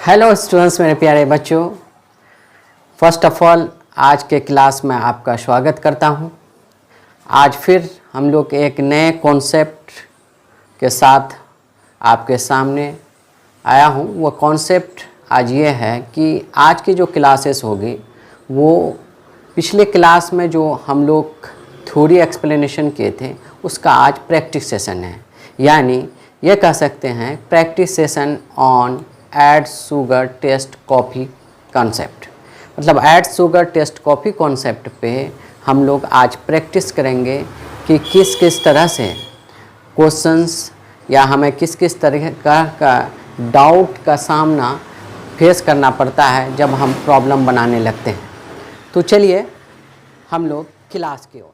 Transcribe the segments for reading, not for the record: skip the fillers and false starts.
Hello students, मेरे प्यारे बच्चों। फर्स्ट ऑफ ऑल आज के क्लास में आपका स्वागत करता हूं। आज फिर हम लोग एक नए कॉन्सेप्ट के साथ आपके सामने आया हूं। वो कॉन्सेप्ट आज ये है कि आज की जो क्लासेस होगी वो पिछले क्लास में जो हम लोग थ्योरी एक्सप्लेनेशन किए थे उसका आज प्रैक्टिस सेशन है। यानी ये कह सकते हैं practice session on add sugar taste coffee concept. मतलब add sugar taste coffee concept पे हम लोग आज प्रैक्टिस करेंगे कि किस किस तरह से क्वेश्चंस या हमें किस किस तरह का डाउट का सामना फेस करना पड़ता है जब हम प्रॉब्लम बनाने लगते हैं। तो चलिए हम लोग क्लास की ओर।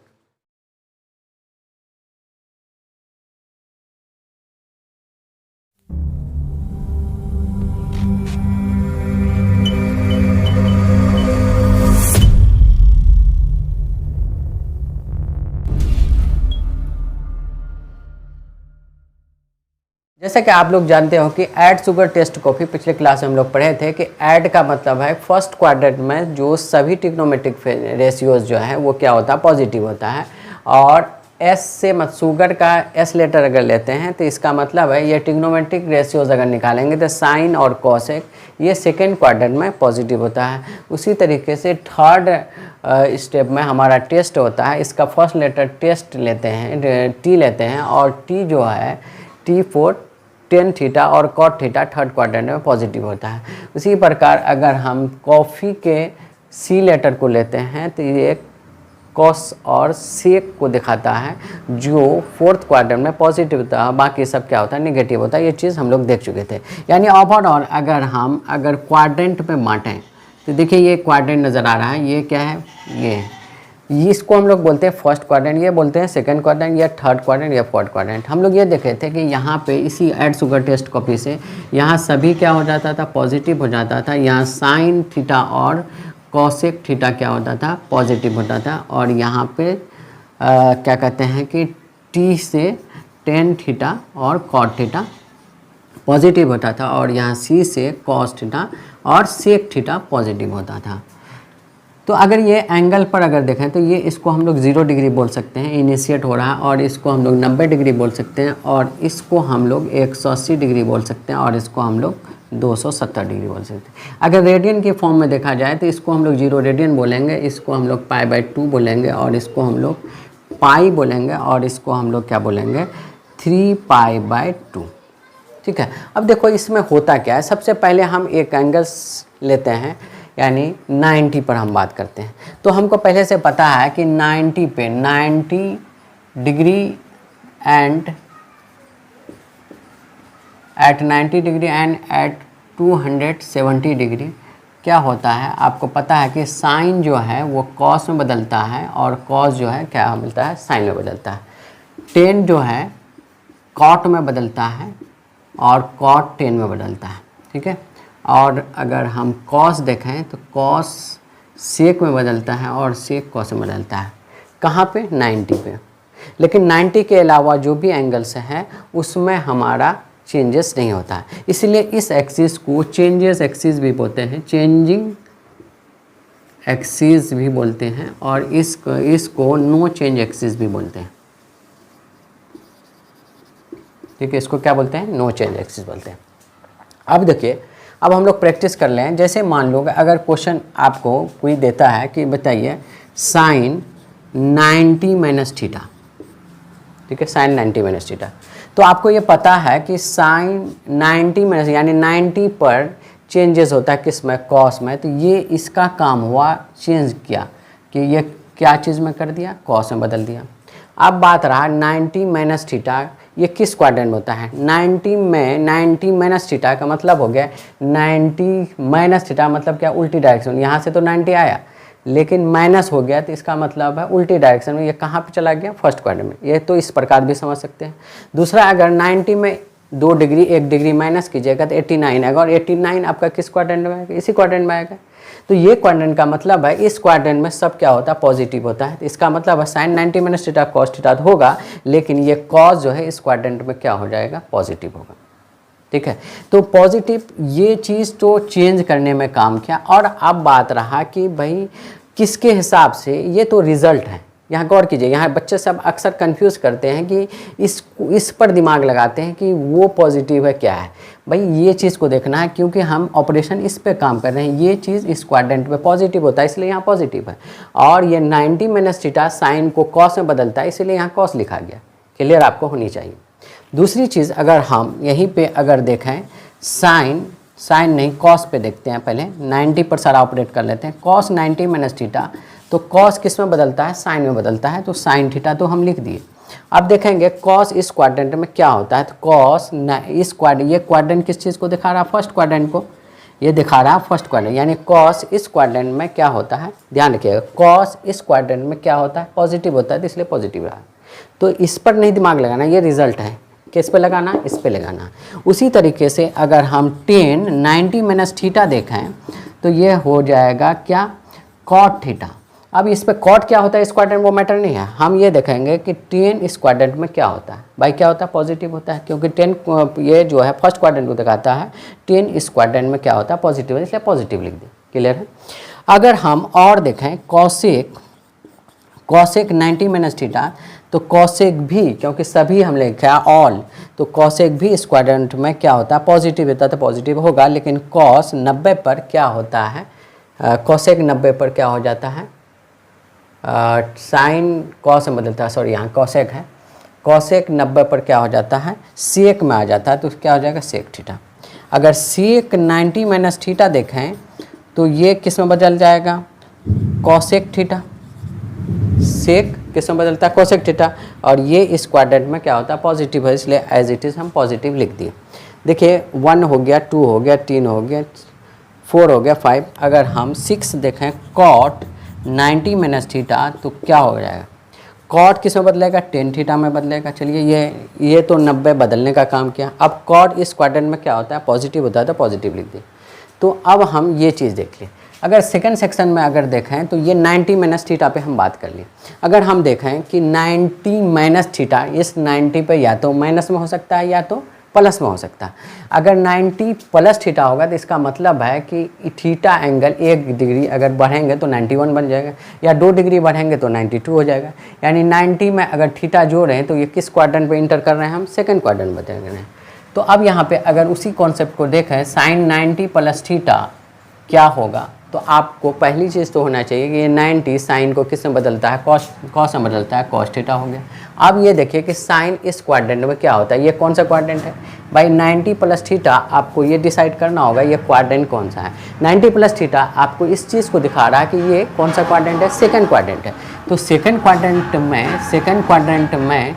जैसे कि आप लोग जानते हो कि ऐड शुगर टेस्ट कॉफ़ी पिछले क्लास में हम लोग पढ़े थे कि ऐड का मतलब है फर्स्ट क्वाड्रेंट में जो सभी ट्रिग्नोमेट्रिक रेशियोज जो है वो क्या होता है, पॉजिटिव होता है। और एस से मत शुगर का एस लेटर अगर लेते हैं तो इसका मतलब है ये ट्रिग्नोमेट्रिक रेशियोज अगर निकालेंगे तो साइन और कॉसेक ये सेकेंड क्वाड्रेंट में पॉजिटिव होता है। उसी तरीके से थर्ड स्टेप में हमारा टेस्ट होता है, इसका फर्स्ट लेटर टेस्ट लेते हैं, टी लेते हैं, और टी जो है टी फोर टेन थीटा और कॉट थीटा थर्ड क्वाड्रेंट में पॉजिटिव होता है। उसी प्रकार अगर हम कॉफ़ी के सी लेटर को लेते हैं तो ये कॉस और सेक को दिखाता है जो फोर्थ क्वाड्रेंट में पॉजिटिव होता है, बाकी सब क्या होता है, नेगेटिव होता है। ये चीज़ हम लोग देख चुके थे। यानी ओवरऑल अगर क्वाड्रेंट में बांटें तो देखिए ये क्वाड्रेंट नज़र आ रहा है, ये क्या है, ये इसको हम लोग बोलते हैं फर्स्ट क्वाड्रेंट, ये बोलते हैं सेकंड क्वाड्रेंट, या थर्ड क्वाड्रेंट, या फोर्थ क्वाड्रेंट। हम लोग ये देखे थे कि यहाँ पे इसी ऐड शुगर टेस्ट कॉपी से यहाँ सभी क्या हो जाता था, पॉजिटिव हो जाता था। यहाँ साइन थीटा और कॉसेक थीटा क्या होता था, पॉजिटिव होता था। और यहाँ पे क्या कहते हैं कि टी से टेन थीटा और कॉट थीटा पॉजिटिव होता था, और यहाँ सी से कॉस थीटा और सेक थीटा पॉजिटिव होता था। तो अगर ये एंगल पर अगर देखें तो ये इसको हम लोग 0 डिग्री बोल सकते हैं, इनिशिएट हो रहा है, और इसको हम लोग 90 डिग्री बोल सकते हैं, और इसको हम लोग 180 डिग्री बोल सकते हैं, और इसको हम लोग 270 डिग्री बोल सकते हैं। अगर रेडियन की फॉर्म में देखा जाए तो इसको हम लोग 0 रेडियन बोलेंगे, इसको हम लोग π/2 बोलेंगे, और इसको हम लोग पाई बोलेंगे, और इसको हम लोग क्या बोलेंगे, 3π/2। ठीक है। अब देखो इसमें होता क्या है, सबसे पहले हम एक एंगल्स लेते हैं, यानी 90 पर हम बात करते हैं। तो हमको पहले से पता है कि 90 पे 90 degree and at 90 degree and at 270 degree क्या होता है, आपको पता है कि साइन जो है वो कॉस में बदलता है, और कॉस जो है क्या मिलता है, साइन में बदलता है। टेन जो है कॉट में बदलता है, और कॉट टेन में बदलता है। ठीक है। और अगर हम कॉस देखें तो कॉस सेक में बदलता है, और सेक कॉस में बदलता है। कहाँ पे, 90 पे। लेकिन 90 के अलावा जो भी एंगल्स हैं उसमें हमारा चेंजेस नहीं होता है, इसलिए इस एक्सिस को चेंजेस एक्सिस भी बोलते हैं, चेंजिंग एक्सिस भी बोलते हैं, और इसको नो चेंज एक्सिस भी बोलते हैं। ठीक है, इसको क्या बोलते हैं, नो चेंज एक्सिस बोलते हैं। अब देखिए, अब हम लोग प्रैक्टिस कर लें। जैसे मान लो अगर क्वेश्चन आपको कोई देता है कि बताइए साइन 90 माइनस थीटा। ठीक है, साइन 90 माइनस थीटा। तो आपको ये पता है कि साइन 90 माइनस यानी 90 पर चेंजेस होता है किस में, कॉस में। तो ये इसका काम हुआ चेंज किया कि ये क्या चीज़ में कर दिया, कॉस में बदल दिया। अब बात रहा 90 माइनस थीटा, ये किस क्वाड्रेंट में होता है, 90 में 90 माइनस थीटा का मतलब हो गया 90 माइनस थीटा मतलब क्या, उल्टी डायरेक्शन। यहाँ से तो 90 आया लेकिन माइनस हो गया, तो इसका मतलब है उल्टी डायरेक्शन में। ये कहाँ पे चला गया, फर्स्ट क्वाड्रेंट में। ये तो इस प्रकार भी समझ सकते हैं। दूसरा, अगर 90 में 2 डिग्री 1 डिग्री माइनस कीजिएगा तो 89 आएगा, और 89 आपका किस क्वाड्रेंट में आएगा, इसी क्वाड्रेंट में आएगा। तो ये क्वाड्रेंट का मतलब है इस क्वाड्रेंट में सब क्या होता है, पॉजिटिव होता है। तो इसका मतलब है sine 90 minus theta cos theta होगा, लेकिन ये कॉस जो है इस क्वाड्रेंट में क्या हो जाएगा, पॉजिटिव होगा। ठीक है। तो पॉजिटिव ये चीज़ तो चेंज करने में काम किया। और अब बात रहा कि भाई किसके हिसाब से, ये तो रिज़ल्ट है। यहाँ गौर कीजिए, यहाँ बच्चे सब अक्सर कंफ्यूज करते हैं कि इस पर दिमाग लगाते हैं कि वो पॉजिटिव है क्या है। भाई ये चीज़ को देखना है, क्योंकि हम ऑपरेशन इस पे काम कर रहे हैं। ये चीज़ इस क्वाड्रेंट में पॉजिटिव होता है, इसलिए यहाँ पॉजिटिव है। और ये 90 माइनस थीटा साइन को कॉस में बदलता है, इसलिए यहाँ कॉस लिखा गया। क्लियर आपको होनी चाहिए। दूसरी चीज़, अगर हम यहीं पे अगर देखें साइन नहीं कॉस पे देखते हैं। पहले 90 पर सारा ऑपरेट कर लेते हैं। कॉस 90 माइनस थीटा, तो कॉस किस में बदलता है, साइन में बदलता है। तो साइन थीटा तो हम लिख दिए। अब देखेंगे कॉस इस क्वाड्रेंट में क्या होता है। तो कॉस इस ये क्वाड्रेंट किस चीज़ को दिखा रहा है, फर्स्ट क्वाड्रेंट को। ये दिखा रहा है फर्स्ट क्वाड्रेंट, यानी कॉस इस क्वाड्रेंट में क्या होता है, ध्यान रखिएगा, कॉस इस क्वाड्रेंट में क्या होता है, पॉजिटिव होता है, तो इसलिए पॉजिटिव रहा। तो इस पर नहीं दिमाग लगाना, ये रिजल्ट है। किस पे लगाना, इस पे लगाना। उसी तरीके से अगर हम टेन 90 माइनस थीटा देखें तो ये हो जाएगा क्या, कॉट थीटा। अब इस पे कॉट क्या होता है इस क्वाड्रेंट, वो मैटर नहीं है। हम ये देखेंगे कि टेन इस क्वाड्रेंट में क्या होता है। भाई क्या होता है, पॉजिटिव होता है, क्योंकि 10 ये जो है फर्स्ट क्वाड्रेंट को दिखाता है। 10 इस क्वाड्रेंट में क्या होता है, पॉजिटिव है, इसलिए पॉजिटिव लिख दें। क्लियर है। अगर हम और देखें कॉसेक 90 माइनस थीटा, तो कॉसेक भी, क्योंकि सभी हम लिखा है ऑल, तो कॉसेक भी इस क्वाड्रेंट में क्या होता है, पॉजिटिव होता है, तो पॉजिटिव होगा। लेकिन कॉस 90 पर क्या होता है, कॉसेक 90 पर क्या हो जाता है, साइन कॉस में बदलता है, सॉरी यहाँ कॉसेक है। कॉसेक 90 पर क्या हो जाता है, सेक में आ जाता है, तो क्या हो जाएगा, सेक थीटा। अगर सेक 90 माइनस थीटा देखें तो ये किस में बदल जाएगा, कॉसेक थीटा। सेक किस में बदलता है, कोसेक थीटा। और ये इस क्वाड्रेंट में क्या होता है, पॉजिटिव है, इसलिए एज इट इज़ हम पॉजिटिव लिख दिए। देखिए 1 हो गया, 2 हो गया, 3 हो गया, 4 हो गया, 5। अगर हम 6 देखें, कॉट 90 माइनस थीटा, तो क्या हो जाएगा, कॉट किस में बदलेगा, टेन थीटा में बदलेगा। चलिए ये तो 90 बदलने का काम किया। अब कॉट इस क्वाड्रेंट में क्या होता है, पॉजिटिव होता है, तो पॉजिटिव लिख दिए। तो अब हम ये चीज़ देख लें। अगर सेकंड सेक्शन में अगर देखें तो ये 90 माइनस थीटा पे हम बात कर लिए। अगर हम देखें कि 90 माइनस थीटा, इस 90 पे या तो माइनस में हो सकता है या तो प्लस में हो सकता है। अगर 90 प्लस थीटा होगा तो इसका मतलब है कि थीटा एंगल 1 डिग्री अगर बढ़ेंगे तो 91 बन जाएगा, या 2 डिग्री बढ़ेंगे तो 92 हो जाएगा। यानी 90 में अगर थीटा जोड़ रहे हैं तो ये किस क्वाड्रेंट पे इंटर कर रहे हैं, हम सेकंड क्वाड्रेंट में देख रहे हैं। तो अब यहाँ पे अगर उसी कॉन्सेप्ट को देखें, साइन 90 प्लस थीटा क्या होगा, तो आपको पहली चीज़ तो होना चाहिए कि ये 90 साइन को किस में बदलता है, कॉस में बदलता है, कॉस थीटा हो गया। अब ये देखिए कि साइन इस क्वाड्रेंट में क्या होता है, ये कौन सा क्वाड्रेंट है भाई, 90 प्लस थीटा। आपको ये डिसाइड करना होगा ये क्वाड्रेंट कौन सा है। 90 प्लस थीटा आपको इस चीज़ को दिखा रहा है कि ये कौन सा क्वाड्रेंट है, सेकंड क्वाड्रेंट है। तो सेकंड क्वाड्रेंट में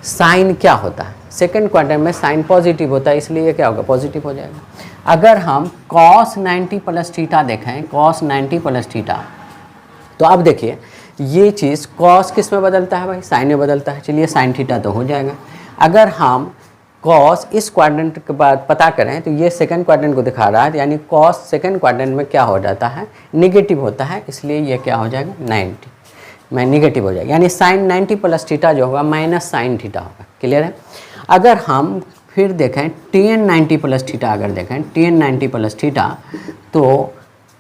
साइन क्या होता है, सेकंड क्वाड्रेंट में साइन पॉजिटिव होता है, इसलिए ये क्या होगा, पॉजिटिव हो जाएगा। अगर हम cos 90 प्लस थीटा देखें, cos 90 प्लस थीटा, तो अब देखिए ये चीज़ cos किस में बदलता है भाई, साइन में बदलता है, चलिए साइन थीटा तो हो जाएगा। अगर हम cos इस क्वाड्रेंट के बाद पता करें तो ये सेकंड क्वाड्रेंट को दिखा रहा है, यानी cos सेकंड क्वाड्रेंट में क्या हो जाता है, निगेटिव होता है, इसलिए ये क्या हो जाएगा, 90 में निगेटिव हो जाएगा। यानी साइन 90 प्लस थीटा जो होगा माइनस साइन थीटा होगा। क्लियर है। अगर हम फिर देखें tan 90 प्लस थीटा, अगर देखें tan 90 प्लस थीटा, तो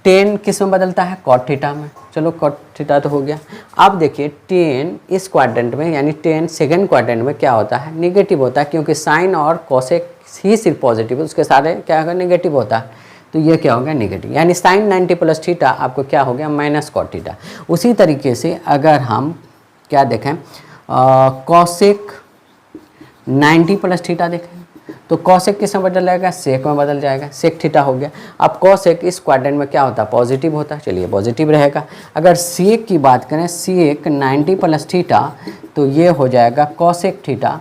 tan किस में बदलता है, कॉट थीटा में। चलो कॉट थीटा तो हो गया। अब देखिए tan इस क्वाड्रेंट में, यानी tan सेकंड क्वाड्रेंट में क्या होता है, निगेटिव होता है, क्योंकि साइन और कॉसेक ही सिर्फ पॉजिटिव है, उसके सारे क्या होगा, निगेटिव होता है। तो ये क्या हो गया, निगेटिव। यानी साइन 90 प्लस थीटा आपको क्या हो गया, माइनस कॉट थीटा। उसी तरीके से अगर हम क्या देखें, कॉसेक 90 प्लस थीटा देखें, तो कॉसेक किस में बदल जाएगा, सेक में बदल जाएगा, सेक थीटा हो गया। अब कॉसेक इस क्वाड्रेंट में क्या होता है, पॉजिटिव होता है, चलिए पॉजिटिव रहेगा। अगर सेक की बात करें, सेक 90 प्लस थीटा, तो ये हो जाएगा कॉसेक थीटा।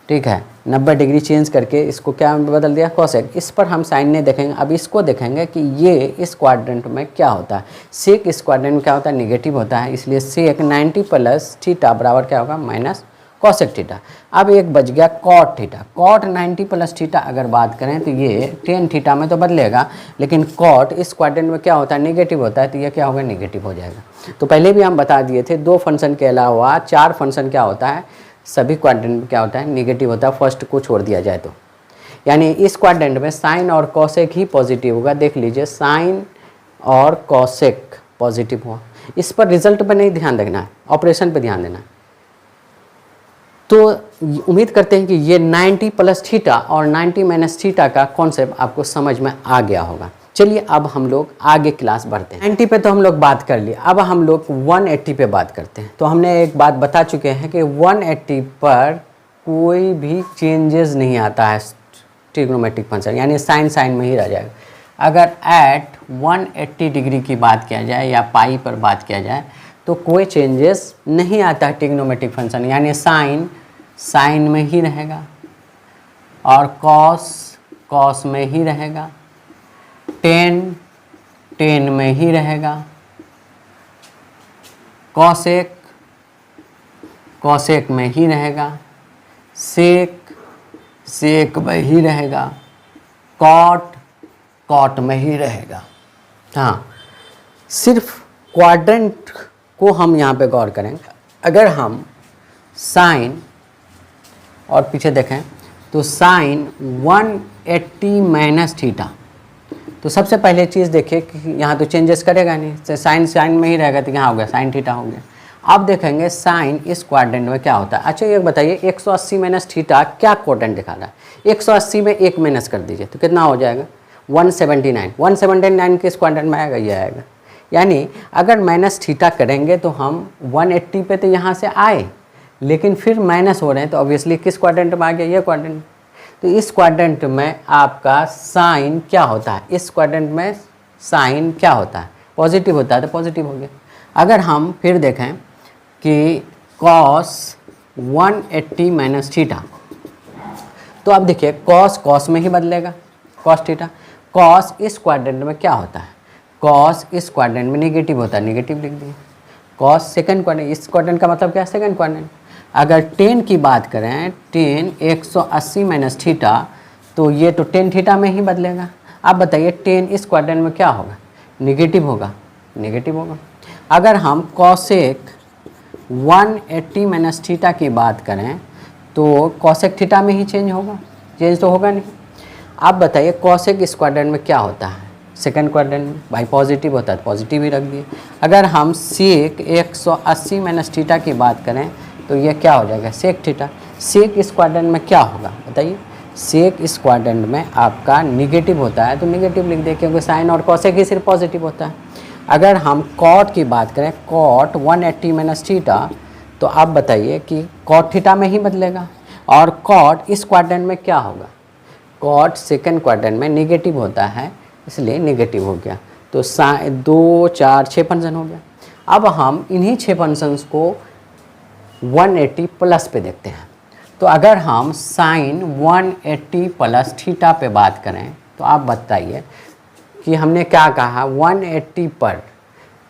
ठीक है, 90 डिग्री चेंज करके इसको क्या बदल दिया, कॉसेक। इस पर हम साइन नहीं देखेंगे, अब इसको देखेंगे कि ये इस क्वाड्रेंट में क्या होता है, सेक इस क्वाड्रेंट में क्या होता है, निगेटिव होता है, इसलिए सेक 90 प्लस थीटा बराबर क्या होगा, माइनस कॉसेक थीटा। अब एक बच गया cot theta. Cot 90 plus theta अगर बात करें तो ये टेन थीटा में तो बदलेगा, लेकिन कॉट इस क्वाड्रेंट में क्या होता है, निगेटिव होता है, तो ये क्या होगा, निगेटिव हो जाएगा। तो पहले भी हम बता दिए थे 2 फंक्शन के अलावा 4 फंक्शन क्या होता है, सभी क्वाड्रेंट में क्या होता है, निगेटिव होता है, फर्स्ट को छोड़ दिया जाए तो। यानी इस क्वाड्रेंट में साइन और कॉसेक ही पॉजिटिव होगा। देख लीजिए साइन और कॉसेक पॉजिटिव हुआ। इस पर रिजल्ट पर नहीं ध्यान देना है, ऑपरेशन पर ध्यान देना है। तो उम्मीद करते हैं कि ये 90 प्लस थीटा और 90 माइनस थीटा का कॉन्सेप्ट आपको समझ में आ गया होगा। चलिए अब हम लोग आगे क्लास बढ़ते हैं। 90 पे तो हम लोग बात कर लिए, अब हम लोग 180 पे बात करते हैं। तो हमने एक बात बता चुके हैं कि 180 पर कोई भी चेंजेस नहीं आता है ट्रिग्नोमेट्रिक फंक्शन, यानी साइन साइन में ही रह जाएगा। अगर एट 180 डिग्री की बात किया जाए या पाई पर बात किया जाए तो कोई चेंजेस नहीं आता है ट्रिग्नोमेट्रिक फंक्शन, यानी साइन साइन में ही रहेगा और कॉस कॉस में ही रहेगा, टेन टेन में ही रहेगा, कॉसेक कॉसेक में ही रहेगा, सेक सेक में ही रहेगा, कॉट कॉट में ही रहेगा। हाँ, सिर्फ क्वाड्रेंट को हम यहाँ पे गौर करेंगे। अगर हम साइन और पीछे देखें तो साइन 180 माइनस थीटा, तो सबसे पहले चीज़ देखिए कि यहाँ तो चेंजेस करेगा नहीं, तो साइन साइन में ही रहेगा, तो यहाँ हो गया साइन थीटा हो गया। अब देखेंगे साइन इस क्वाड्रेंट में क्या होता है। अच्छा ये बताइए 180 माइनस थीटा क्या क्वाड्रेंट दिखा रहा है। 180 में एक माइनस कर दीजिए तो कितना हो जाएगा 179। 179 किस क्वाड्रेंट में आएगा, ये आएगा। यानी अगर माइनस थीटा करेंगे तो हम 180 पे तो यहाँ से आए, लेकिन फिर माइनस हो रहे हैं, तो ऑब्वियसली किस क्वाड्रेंट में आ गया, ये क्वाड्रेंट। तो इस क्वाड्रेंट में आपका साइन क्या होता है, इस क्वाड्रेंट में साइन क्या होता है, पॉजिटिव होता है, तो पॉजिटिव हो गया। अगर हम फिर देखें कि कॉस 180 माइनस थीटा, तो अब देखिए कॉस कॉस में ही बदलेगा, कॉस थीटा। कॉस इस क्वाड्रेंट में क्या होता है, कॉस इस क्वाड्रेंट में नेगेटिव होता है, नेगेटिव लिख दिए। कॉस सेकंड क्वाड्रेंट, इस क्वाड्रेंट का मतलब क्या है, सेकंड क्वाड्रेंट। अगर टेन की बात करें, टेन 180 माइनस थीटा, तो ये तो टेन थीटा में ही बदलेगा। अब बताइए टेन इस क्वाड्रेंट में क्या होगा, नेगेटिव होगा, नेगेटिव होगा। अगर हम कॉसेक 180 माइनस थीटा की बात करें तो कॉसेक थीटा में ही चेंज होगा, चेंज तो होगा नहीं। अब बताइए कॉसेक इस क्वाड्रेंट में क्या होता है, सेकंड क्वाड्रेंट में, भाई पॉजिटिव होता है, पॉजिटिव ही रख दिए। अगर हम सेक 180 माइनस थीटा की बात करें तो ये क्या हो जाएगा, सेक थीटा। सेक इस क्वाड्रेंट में क्या होगा बताइए, सेक इस क्वाड्रेंट में आपका निगेटिव होता है, तो निगेटिव लिख दे, क्योंकि साइन और कॉसेक ही सिर्फ पॉजिटिव होता है। अगर हम कॉट की बात करें, कॉट 180 माइनस थीटा, तो आप बताइए कि कॉट थीटा में ही बदलेगा। और कॉट इस क्वाड्रेंट में क्या होगा, कॉट सेकंड क्वाड्रेंट में नेगेटिव होता है, इसलिए नेगेटिव हो गया। तो 2 4 6 फंक्शन हो गया। अब हम इन्हीं 6 फंक्शंस को 180 प्लस पे देखते हैं। तो अगर हम साइन 180 प्लस थीटा पे बात करें तो आप बताइए कि हमने क्या कहा, 180 पर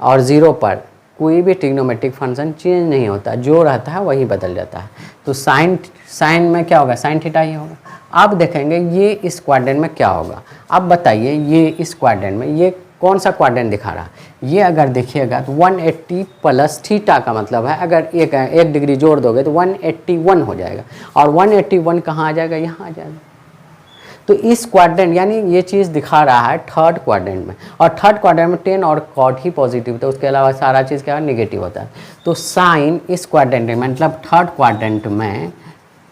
और 0 पर कोई भी ट्रिग्नोमेट्रिक फंक्शन चेंज नहीं होता, जो रहता है वही बदल जाता है। तो साइन में क्या होगा, साइन थीटा ही होगा। अब देखेंगे ये इस क्वाड्रेंट में क्या होगा। अब बताइए ये इस क्वाड्रेंट में ये कौन सा क्वाड्रेंट दिखा रहा, ये अगर देखिएगा तो 180 प्लस थीटा का मतलब है अगर एक डिग्री जोड़ दोगे तो 181 हो जाएगा, और 181 कहाँ आ जाएगा, यहाँ आ जाएगा। तो इस क्वाड्रेंट यानी ये चीज़ दिखा रहा है थर्ड क्वाड्रेंट में, और थर्ड क्वाड्रेंट में टेन और कॉट ही पॉजिटिव होता है, उसके अलावा सारा चीज़ क्या है, निगेटिव होता है। तो साइन इस क्वाड्रेंट में मतलब थर्ड क्वाड्रेंट में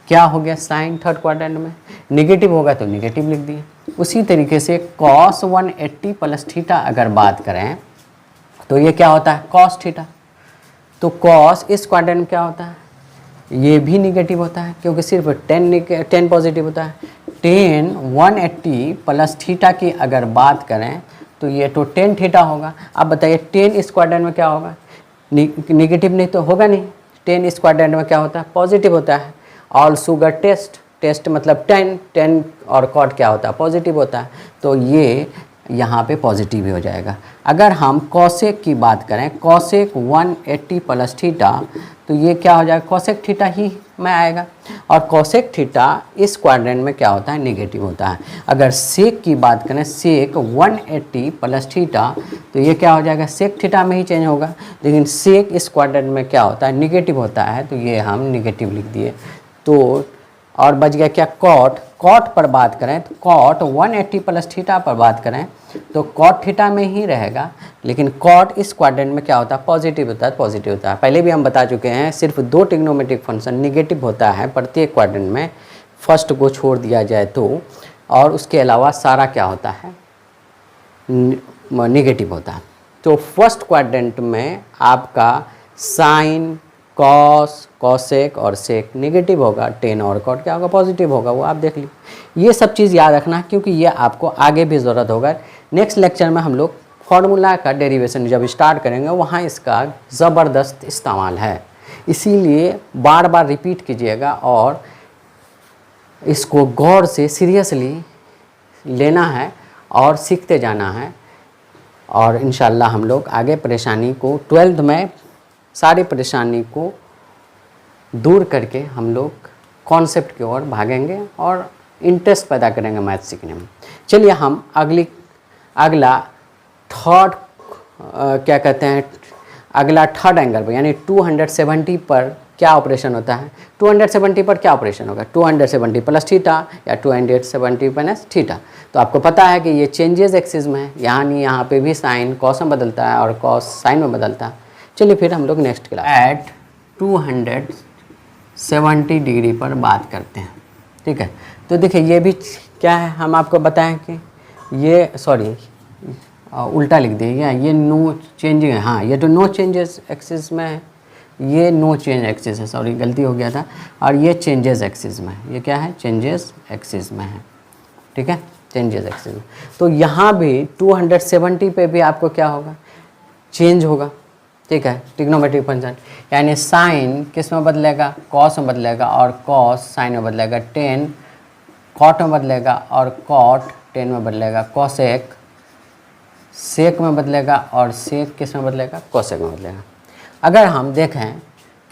क्या हो गया, साइन थर्ड क्वाड्रेंट में निगेटिव होगा तो निगेटिव लिख दिए। उसी तरीके से कॉस 180 प्लस थीटा अगर बात करें तो ये क्या होता है, कॉस थीटा। तो कॉस इस क्वाड्रेंट में क्या होता है, ये भी निगेटिव होता है, क्योंकि सिर्फ 10 पॉजिटिव होता है। 180 प्लस थीटा की अगर बात करें तो ये तो 10 थीटा होगा। अब बताइए 10 इस क्वाड्रेंट में क्या होगा, निगेटिव नहीं तो होगा नहीं। 10 इस क्वाड्रेंट में क्या होता है, पॉजिटिव होता है। ऑल शुगर टेस्ट मतलब 10 और कॉट क्या होता है, पॉजिटिव होता है, तो ये यहाँ पे पॉजिटिव ही हो जाएगा। अगर हम कॉसेक की बात करें, कॉसेक 180 प्लस थीटा, तो ये क्या हो जाएगा, कॉसेक थीटा ही में आएगा। और कॉसेक थीटा इस क्वाड्रेंट में क्या होता है, नेगेटिव होता है। अगर सेक की बात करें, सेक 180 प्लस थीटा, तो ये क्या हो जाएगा, सेक थीटा में ही चेंज होगा। लेकिन सेक इस क्वाड्रेंट में क्या होता है, नेगेटिव होता है, तो ये हम नेगेटिव लिख दिए। तो और बच गया क्या, कॉट कॉट पर बात करें तो कॉट 180 प्लस थीटा पर बात करें तो कॉट थीटा में ही रहेगा, लेकिन कॉट इस क्वाड्रेंट में क्या होता है, पॉजिटिव होता है, पॉजिटिव होता है। पहले भी हम बता चुके हैं, सिर्फ 2 ट्रिग्नोमेट्रिक फंक्शन निगेटिव होता है प्रत्येक क्वाड्रेंट में, फर्स्ट को छोड़ दिया जाए तो, और उसके अलावा सारा क्या होता है, निगेटिव होता है। तो फर्स्ट क्वाड्रेंट में आपका साइन, कॉस, कॉसेक और सेक निगेटिव होगा, टेन और कॉट क्या होगा, पॉजिटिव होगा, वो आप देख लीजिए। ये सब चीज़ याद रखना क्योंकि ये आपको आगे भी ज़रूरत होगा। नेक्स्ट लेक्चर में हम लोग फार्मूला का डेरिवेशन जब स्टार्ट करेंगे वहाँ इसका ज़बरदस्त इस्तेमाल है, इसीलिए बार बार रिपीट कीजिएगा और इसको गौर से सीरियसली लेना है और सीखते जाना है। और इंशाल्लाह हम लोग आगे परेशानी को 12th में सारी परेशानी को दूर करके हम लोग कॉन्सेप्ट की ओर भागेंगे और इंटरेस्ट पैदा करेंगे मैथ सीखने में। चलिए हम अगला थर्ड क्या कहते हैं, अगला थर्ड एंगल पर यानी 270 पर क्या ऑपरेशन होता है, 270 पर क्या ऑपरेशन होगा, 270 प्लस थीटा या 270 माइनस थीटा। तो आपको पता है कि ये चेंजेस एक्सिस में है, यहाँ पे भी साइन कॉस में बदलता है और कॉस साइन में बदलता है। चलिए फिर हम लोग नेक्स्ट क्लास एट 270 डिग्री पर बात करते हैं, ठीक है। तो देखिए ये भी क्या है, हम आपको बताएं कि ये सॉरी उल्टा लिख दिया, ये नो चेंजिंग है, हाँ ये तो नो चेंजेस एक्सिस में है, ये नो चेंज एक्सिस है, सॉरी गलती हो गया था, और ये चेंजेस एक्सिस में है, ये क्या है, चेंजेस एक्सिस में है, ठीक है, चेंजेस एक्सिस में। तो यहाँ भी 270 पे भी आपको क्या होगा, चेंज होगा, ठीक है, ट्रिग्नोमेट्रिक फंक्शन, यानी साइन किस में बदलेगा, कॉस में बदलेगा और कॉस साइन में बदलेगा, टेन कॉट में बदलेगा और कॉट टेन में बदलेगा, कॉसेक सेक में बदलेगा और सेक किस में बदलेगा, कोसेक में बदलेगा। अगर हम देखें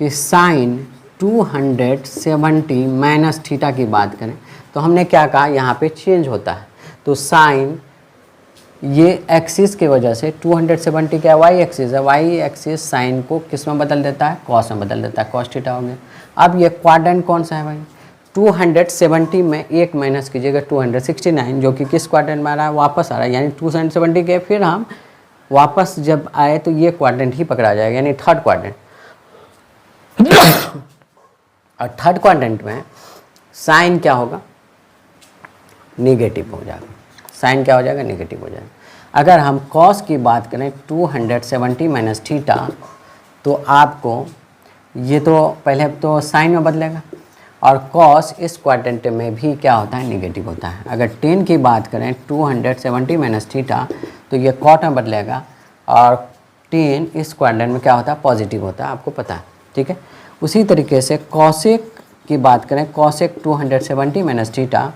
कि साइन 270 माइनस थीटा की बात करें तो हमने क्या कहा, यहाँ पे चेंज होता है। तो साइन ये एक्सिस की वजह से 270 क्या वाई एक्सिस है, वाई एक्सिस साइन को किस में बदल देता है, कॉस में बदल देता है, कॉस थीटा हो गया। अब ये क्वाड्रेंट कौन सा है भाई, 270 में एक माइनस कीजिएगा 269 जो कि किस क्वाड्रेंट में आ रहा है, वापस आ रहा है, यानी 270 के फिर हम वापस जब आए तो ये क्वाड्रेंट ही पकड़ा जाएगा, यानी थर्ड क्वाड्रेंट। और थर्ड क्वाड्रेंट में साइन क्या होगा, निगेटिव हो जाएगा, साइन क्या हो जाएगा, निगेटिव हो जाएगा। अगर हम कॉस की बात करें 270 माइनस थीटा तो आपको ये तो पहले तो साइन में बदलेगा और कॉस इस क्वाड्रेंट में भी क्या होता है, निगेटिव होता है। अगर टेन की बात करें 270 माइनस थीटा तो ये कॉट में बदलेगा और टेन इस क्वाड्रेंट में क्या होता है, पॉजिटिव होता है, आपको पता है, ठीक है। उसी तरीके से कॉसेक की बात करें, कॉसेक 270 माइनस थीटा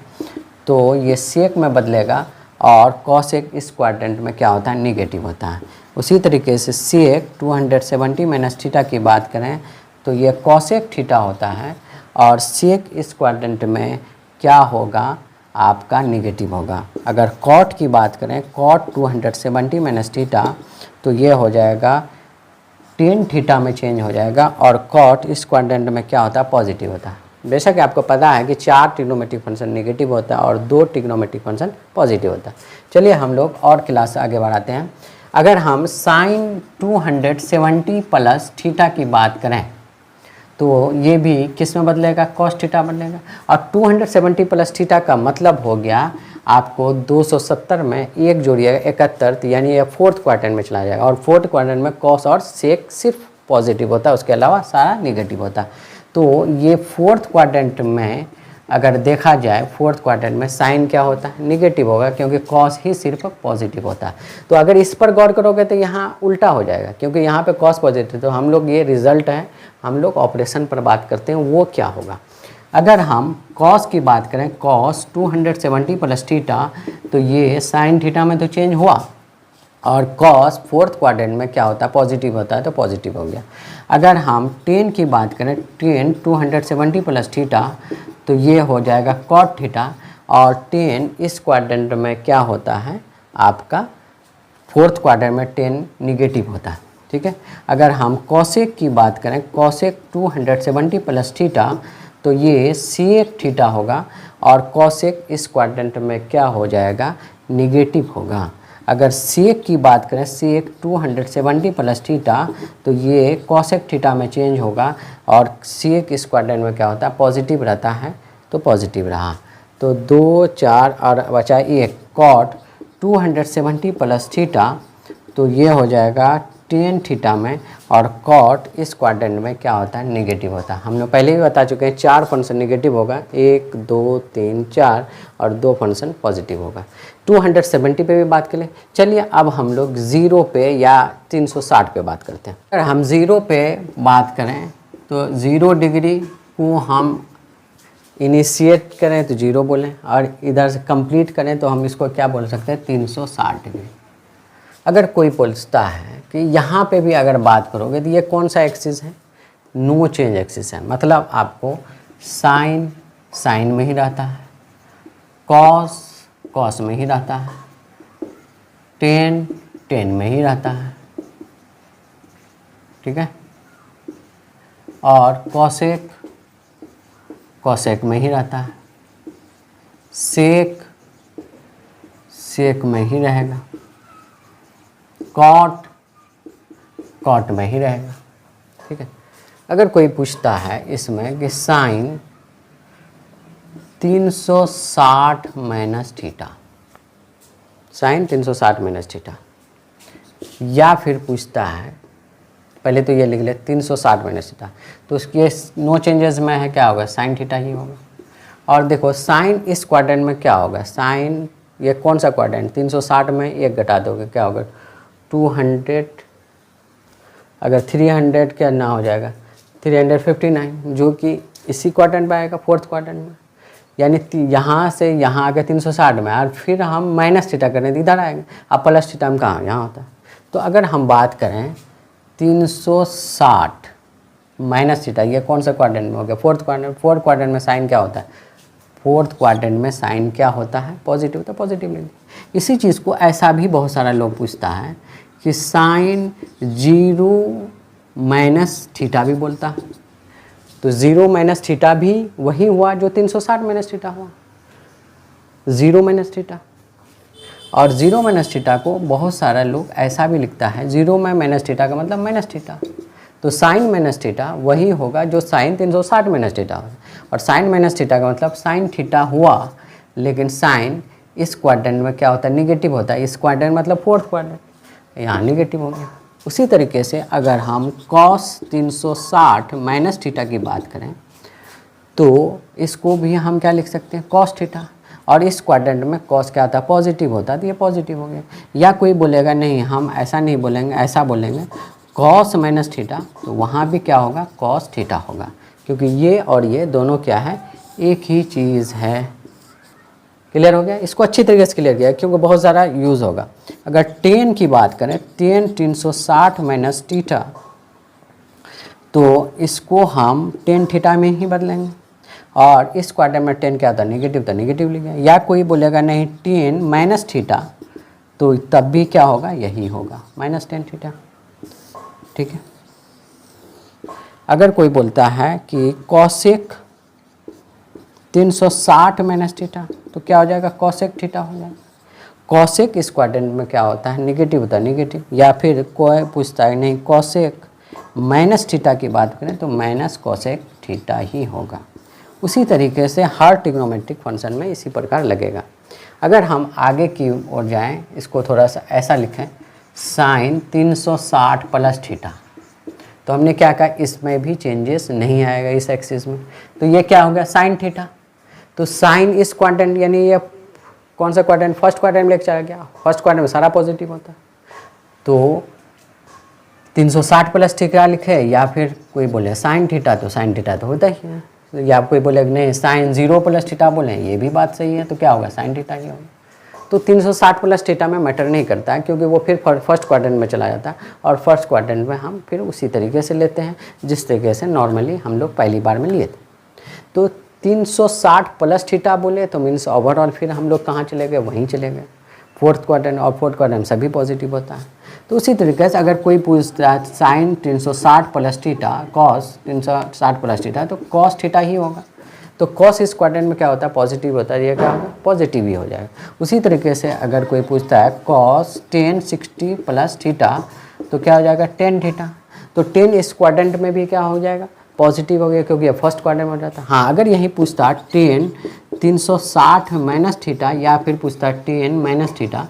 तो ये सेक में बदलेगा और कॉसेक इस क्वाड्रेंट में क्या होता है, निगेटिव होता है। उसी तरीके से सेक 270 माइनस थीटा की बात करें तो ये कॉसेक थीटा होता है और सेक इस क्वाड्रेंट में क्या होगा, आपका निगेटिव होगा। अगर कॉट की बात करें, कॉट 270 माइनस थीटा तो ये हो जाएगा टेन थीटा में चेंज हो जाएगा और कॉट इस क्वाड्रेंट में क्या होता है, पॉजिटिव होता है। बेशक आपको पता है कि 4 ट्रिग्नोमेट्रिक फंक्शन नेगेटिव होता है और 2 ट्रिग्नोमेट्रिक फंक्शन पॉजिटिव होता है। चलिए हम लोग और क्लास आगे बढ़ाते हैं। अगर हम साइन 270 प्लस थीटा की बात करें तो ये भी किस में बदलेगा, कॉस थीटा बदलेगा। और 270 प्लस थीटा का मतलब हो गया आपको 270 में एक जोड़िएगा 71, यानी ये फोर्थ क्वाड्रेंट में चला जाएगा और फोर्थ क्वाड्रेंट में कॉस और सेक सिर्फ पॉजिटिव होता है, उसके अलावा सारा निगेटिव होता है। तो ये फोर्थ क्वाड्रेंट में अगर देखा जाए, फोर्थ क्वाड्रेंट में साइन क्या होता है, निगेटिव होगा, क्योंकि कॉस ही सिर्फ पॉजिटिव होता है। तो अगर इस पर गौर करोगे तो यहाँ उल्टा हो जाएगा, क्योंकि यहाँ पे कॉस पॉजिटिव, तो हम लोग ये रिजल्ट है, हम लोग ऑपरेशन पर बात करते हैं, वो क्या होगा। अगर हम कॉस की बात करें, कॉस 270 प्लस थीटा तो ये साइन थीटा में तो चेंज हुआ और कॉस फोर्थ क्वाड्रेंट में क्या होता है, पॉजिटिव होता है, तो पॉजिटिव हो गया। अगर हम टेन की बात करें, टेन 270 प्लस थीटा तो ये हो जाएगा कॉट थीटा और टेन इस क्वाड्रेंट में क्या होता है, आपका फोर्थ क्वाड्रेंट में टेन निगेटिव होता है, ठीक है। अगर हम कॉसेक की बात करें, कॉसेक 270 प्लस थीटा तो ये सेक थीटा होगा और कॉसेक इस क्वाड्रेंट में क्या हो जाएगा, निगेटिव होगा। अगर सेक की बात करें, सेक 270 प्लस थीटा, तो ये कॉसेक थीटा में चेंज होगा और सेक इस क्वाड्रेंट में क्या होता है, पॉजिटिव रहता है, तो पॉजिटिव रहा। तो 2 4 और बचा 1, कॉट 270 प्लस थीटा, तो ये हो जाएगा टेन थीटा में, और कॉट इस क्वाड्रेंट में क्या होता है, नेगेटिव होता है। हम लोग पहले भी बता चुके हैं 4 फंक्शन नेगेटिव होगा, 1 2 3 4, और 2 फंक्शन पॉजिटिव होगा। 270 पे भी बात करें। चलिए अब हम लोग 0 पे या 360 पे बात करते हैं। अगर हम 0 पे बात करें तो 0 डिग्री को हम इनिशिएट करें तो 0 बोलें, और इधर से कंप्लीट करें तो हम इसको क्या बोल सकते हैं, 360 डिग्री। अगर कोई पूछता है कि यहाँ पे भी अगर बात करोगे तो ये कौन सा एक्सिस है, नो चेंज एक्सिस है, मतलब आपको साइन साइन में ही रहता है, कॉस कॉस में ही रहता है, टेन टेन में ही रहता है, ठीक है, और कॉसेक कॉसेक में ही रहता है, सेक सेक में ही रहेगा, कॉट कॉट में ही रहेगा, ठीक है। अगर कोई पूछता है इसमें कि sine 360 minus theta, sine 360 minus theta, या फिर पूछता है, पहले तो ये लिख ले 360 माइनस थीटा, तो उसकी नो चेंजेस में है, क्या होगा, साइन थीटा ही होगा। और देखो साइन इस क्वाड्रेंट में क्या होगा, साइन ये कौन सा क्वाड्रेंट, 360 में एक घटा दोगे क्या होगा, 200, अगर 300 क्या ना हो जाएगा 359, जो कि इसी क्वाड्रेंट में आएगा, फोर्थ क्वाड्रेंट में, यानी यहाँ से यहाँ आ गया 360 में, और फिर हम माइनस थीटा करें तो इधर आएंगे। अब प्लस थीटा में कहाँ, यहाँ होता है। तो अगर हम बात करें 360 माइनस थीटा, ये कौन सा क्वाड्रेंट में हो गया, फोर्थ क्वाड्रेंट। फोर्थ क्वाड्रेंट में साइन क्या होता है, फोर्थ क्वाड्रेंट में साइन क्या होता है, पॉजिटिव होता है, पॉजिटिव लेंगे। इसी चीज़ को ऐसा भी बहुत सारा लोग पूछता है कि साइन 0 माइनस थीटा भी बोलता है, तो 0 माइनस थीटा भी वही हुआ जो 360 माइनस थीटा हुआ, 0 माइनस थीटा। और 0 माइनस थीटा को बहुत सारा लोग ऐसा भी लिखता है, 0 में माइनस थीटा का मतलब माइनस थीटा, तो साइन माइनस थीटा वही होगा जो साइन 360 माइनस थीटा होगा। और साइन माइनस थीटा का मतलब साइन थीटा हुआ, लेकिन साइन इस क्वाड्रेंट में क्या होता है, निगेटिव होता है। इस क्वाड्रेंट मतलब फोर्थ क्वाड्रेंट, यहाँ निगेटिव हो गया। उसी तरीके से अगर हम कॉस 360 माइनस थीटा की बात करें तो इसको भी हम क्या लिख सकते हैं, कॉस थीटा, और इस क्वाड्रेंट में कॉस क्या आता है, पॉजिटिव होता है, तो ये पॉजिटिव हो गया। या कोई बोलेगा नहीं हम ऐसा नहीं बोलेंगे, ऐसा बोलेंगे कॉस माइनस थीटा, तो वहाँ भी क्या होगा, कॉस थीटा होगा, क्योंकि ये और ये दोनों क्या है, एक ही चीज़ है। क्लियर हो गया, इसको अच्छी तरीके से क्लियर किया क्योंकि बहुत ज़्यादा यूज़ होगा। अगर टेन की बात करें, टेन 360 माइनस थीटा, तो इसको हम टेन थीटा में ही बदलेंगे, और इस क्वाड्रेंट में टेन क्या था, नेगेटिव था, नेगेटिव लिख गया। या कोई बोलेगा नहीं टेन माइनस थीटा, तो तब भी क्या होगा, यही होगा, माइनस 10 थीटा, ठीक है। अगर कोई बोलता है कि कॉसेक 360 माइनस थीटा, तो क्या हो जाएगा, कॉसेक थीटा हो जाएगा। कॉसेक इस क्वाड्रेंट में क्या होता है, नेगेटिव होता है, नेगेटिव। या फिर कोई पूछता है नहीं कॉसेक माइनस थीटा की बात करें तो माइनस कॉसेक थीटा ही होगा। उसी तरीके से हर ट्रिग्नोमेट्रिक फंक्शन में इसी प्रकार लगेगा। अगर हम आगे की ओर जाएं, इसको थोड़ा सा ऐसा लिखें, साइन 360 प्लस थीटा, तो हमने क्या कहा, इसमें भी चेंजेस नहीं आएगा इस एक्सिस में, तो ये क्या हो गया, साइन थीटा। तो साइन इस क्वाड्रेंट, यानी ये कौन सा क्वाड्रेंट, फर्स्ट क्वाड्रेंट में चला गया, फर्स्ट क्वाड्रेंट में सारा पॉजिटिव होता है, तो 360 प्लस थीटा लिखे। या फिर कोई बोले साइन थीटा, तो साइन थीटा तो होता ही है। या कोई बोले नहीं साइन 0 प्लस थीटा बोले, ये भी बात सही है, तो क्या होगा, साइन थीटा ही होगा। तो 360 प्लस थीटा में मैटर नहीं करता है, क्योंकि वो फिर फर्स्ट क्वाड्रेंट में चला जाता है, और फर्स्ट क्वाड्रेंट में हम फिर उसी तरीके से लेते हैं जिस तरीके से नॉर्मली हम लोग पहली बार में लिए थे। तो 360 प्लस थीटा बोले तो मीन्स ओवरऑल फिर हम लोग कहाँ चले गए, वहीं चले गए, फोर्थ क्वाड्रेंट, और फोर्थ क्वाड्रेंट सभी पॉजिटिव होता है। तो उसी तरीके से अगर कोई पूछता है sine 360 plus theta, cos 360 plus theta, तो कॉस थीटा ही होगा। तो कॉस इस क्वाड्रेंट में क्या होता है, पॉजिटिव होता है, ये क्या होगा, पॉजिटिव ही हो जाएगा। उसी तरीके से अगर कोई पूछता है कॉस 10 60 प्लस थीटा तो क्या हो जाएगा, 10 थीटा। तो 10 इस क्वाड्रेंट में भी क्या हो जाएगा, पॉजिटिव हो गया, क्योंकि ये फर्स्ट क्वाड्रेंट में जाता है। हाँ, अगर यही पूछता 10 360 माइनस थीटा या फिर पूछता 10 माइनस थीटा,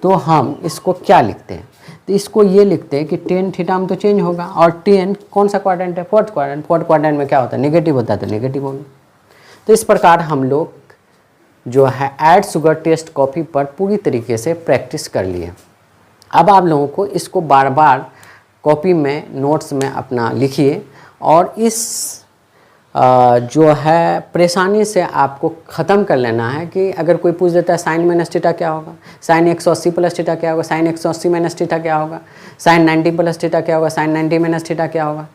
तो हम इसको क्या लिखते हैं, तो इसको ये लिखते हैं कि 10 थीटा में तो चेंज होगा, और 10 कौन सा क्वाड्रेंट है, फोर्थ क्वाड्रेंट। फोर्थ क्वाड्रेंट में क्या होता है, नेगेटिव होता है, तो नेगेटिव होगा। तो इस प्रकार हम लोग जो है ऐड शुगर टेस्ट कॉपी पर पूरी तरीके से प्रैक्टिस कर लिए। अब आप लोगों को इसको बार बार कॉपी में, नोट्स में अपना लिखिए, और इस जो है परेशानी से आपको ख़त्म कर लेना है कि अगर कोई पूछ देता है साइन माइनस थीटा क्या होगा, साइन 180 प्लस थीटा क्या होगा, साइन 180 माइनस थीटा क्या होगा, साइन 90 प्लस थीटा क्या होगा, साइन 90 माइनस थीटा क्या होगा,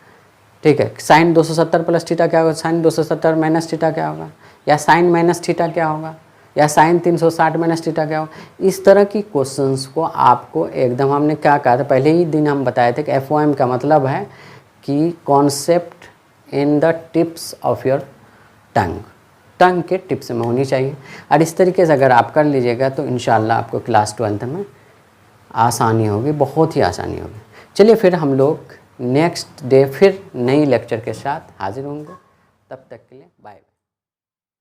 ठीक है, साइन 270 प्लस थीटा क्या होगा, साइन 270 माइनस थीटा क्या होगा, या साइन माइनस थीटा क्या होगा, या साइन 360 माइनस थीटा क्या होगा। इस तरह की क्वेश्चंस को आपको एकदम, हमने क्या कहा था पहले ही दिन हम बताए थे कि FOM का मतलब है कि concept in the tips of your tongue के टिप्स में होनी चाहिए। और इस तरीके से अगर आप कर लीजिएगा तो इंशाल्लाह आपको क्लास 12th में आसानी होगी, बहुत ही आसानी होगी। चलिए फिर हम लोग नेक्स्ट डे फिर नई लेक्चर के साथ हाजिर होंगे, तब तक के लिए बाय।